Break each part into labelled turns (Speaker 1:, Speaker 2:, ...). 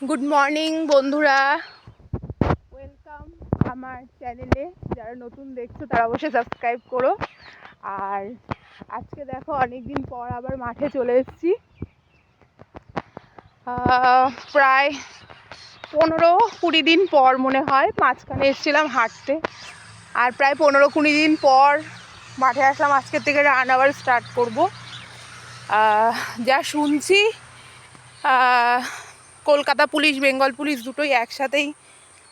Speaker 1: Good morning বন্ধুরা, welcome আমার চ্যানেলে। যারা নতুন দেখছো তারা অবশ্যই সাবস্ক্রাইব করো। আর আজকে দেখো অনেকদিন পর আবার মাঠে চলে এসেছি। প্রায় 15-20 দিন পর মনে হয়। মাঝখানে এসেছিলাম হাঁটতে, আর প্রায় 15-20 দিন পর মাঠে আসলাম। আজকের থেকে রান আবার স্টার্ট করবো। যা শুনছি কলকাতা পুলিশ, বেঙ্গল পুলিশ দুটোই একসাথেই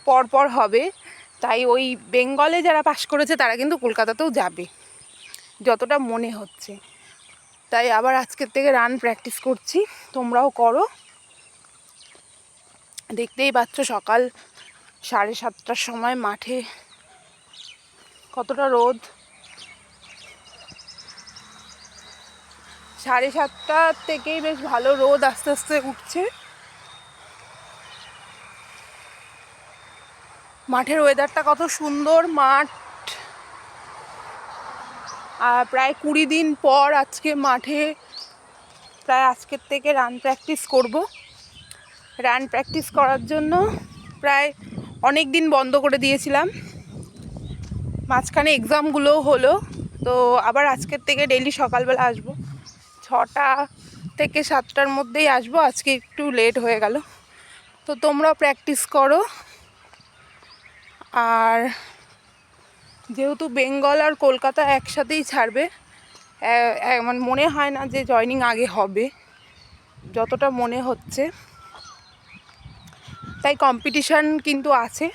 Speaker 1: পরপর হবে। তাই ওই বেঙ্গলে যারা পাশ করেছে তারা কিন্তু কলকাতাতেও যাবে যতটা মনে হচ্ছে। তাই আবার আজকের থেকে রান প্র্যাকটিস করছি, তোমরাও করো। দেখতেই পাচ্ছ সকাল 7:30টার সময় মাঠে কতটা রোদ। 7:30 থেকেই বেশ ভালো রোদ আস্তে আস্তে উঠছে। মাঠের ওয়েদারটা কত সুন্দর। মাঠ প্রায় 20 দিন পর আজকে মাঠে প্রায় আজকের থেকে রান প্র্যাকটিস করব। রান প্র্যাকটিস করার জন্য প্রায় অনেক দিন বন্ধ করে দিয়েছিলাম। মাঝখানে এক্সামগুলোও হলো, তো আবার আজকের থেকে ডেইলি সকালবেলা আসবো। 6টা থেকে 7টার মধ্যেই আসবো। আজকে একটু লেট হয়ে গেল। তো তোমরাও প্র্যাকটিস করো। আর যেহেতু বেঙ্গল আর কলকাতা একসাথেই ছাড়বে, মানে মনে হয় না যে জয়নিং আগে হবে, যতটা মনে হচ্ছে। তাই কম্পিটিশান কিন্তু আছে।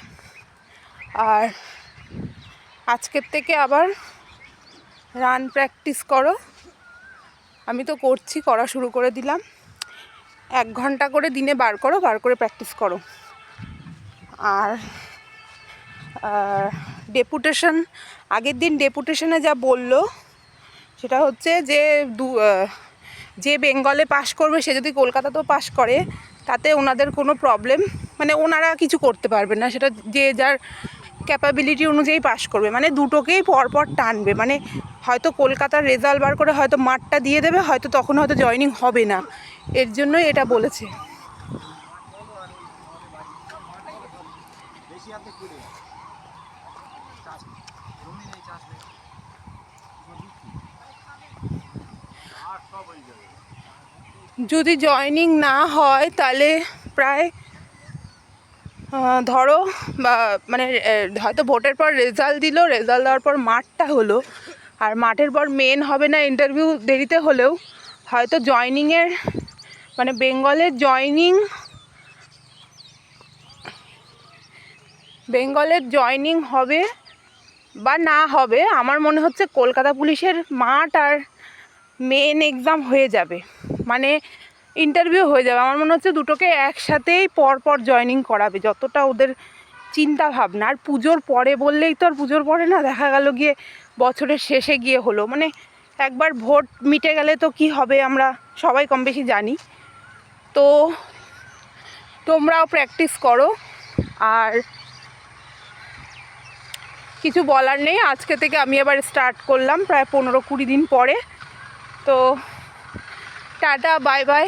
Speaker 1: আর আজকের থেকে আবার রান প্র্যাকটিস করো। আমি তো করছি, করা শুরু করে দিলাম। 1 ঘন্টা করে দিনে বার করে প্র্যাকটিস করো। আর ডেপুটেশন, আগের দিন ডেপুটেশনে যা বললো সেটা হচ্ছে যে বেঙ্গলে পাশ করবে সে যদি কলকাতাতেও পাশ করে তাতে ওনাদের কোনো প্রবলেম, মানে ওনারা কিছু করতে পারবে না। সেটা যে যার ক্যাপাবিলিটি অনুযায়ী পাশ করবে, মানে দুটোকেই পরপর টানবে। মানে হয়তো কলকাতার রেজাল্ট বার করে হয়তো মাঠটা দিয়ে দেবে, হয়তো তখন হয়তো জয়নিং হবে না। এর জন্যই এটা বলেছে। যদি জয়নিং না হয় তাহলে প্রায় ধরো মানে হয়তো ভোটের পর রেজাল্ট দিল, রেজাল্ট দেওয়ার পর মাঠটা হলো, আর মাঠের পর মেন হবে না, ইন্টারভিউ দেরিতে হলেও হয়তো জয়নিংয়ের মানে বেঙ্গলের জয়নিং হবে বা না হবে। আমার মনে হচ্ছে কলকাতা পুলিশের মাঠ আর মেন এক্সাম হয়ে যাবে, মানে ইন্টারভিউ হয়ে যাবে। আমার মনে হচ্ছে দুটোকে একসাথেই পরপর জয়নিং করাবে, যতটা ওদের চিন্তা ভাবনা। আর পুজোর পরে বললেই তো আর পুজোর পরে না, দেখা গেল গিয়ে বছরের শেষে গিয়ে হলো। মানে একবার ভোট মিটে গেলে তো কি হবে আমরা সবাই কম বেশি জানি। তো তোমরাও প্র্যাকটিস করো। আর কিছু বলার নেই, আজকে থেকে আমি আবার স্টার্ট করলাম প্রায় 15-20 দিন পরে। তো টাটা, বাই বাই,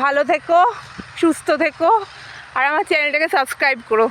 Speaker 1: ভালো থেকো, সুস্থ থেকো, আর আমার চ্যানেলটাকে সাবস্ক্রাইব করো।